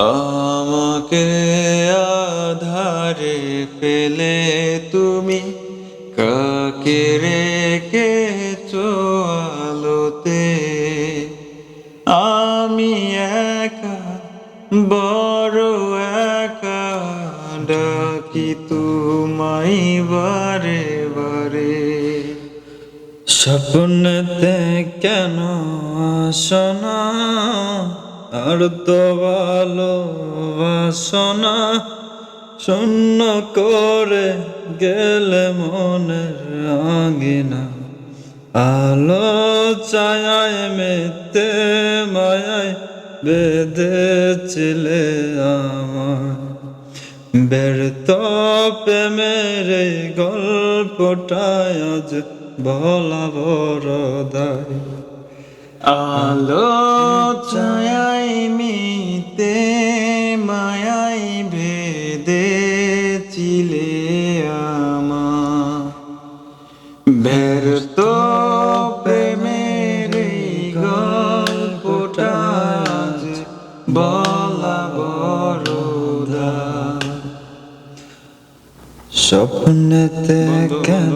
আমাকে আধারে ফেলে তুমি কাকে রেখেছো আলোতে? আমি একা, বড় একা, ডাকি তোমায় বারে বারে। স্বপ্নেতে কেন আসো না, আর তো ভালোবাসো না। শূন্য করে গেলে মনের আঙিনা, আলো ছায়ায় মেতে মায়ায় বেঁধেছিলে আমার। ব্যর্থ প্রেমের এই গল্পটায় আজ বলা বড় দায়। আলো ছায়ায় মিতে মায়াই ভেদেছিলে আমার। ব্যর্থ প্রেমের এই গল্পটা আজ বলা বড় দায়। স্বপ্নেতে কেন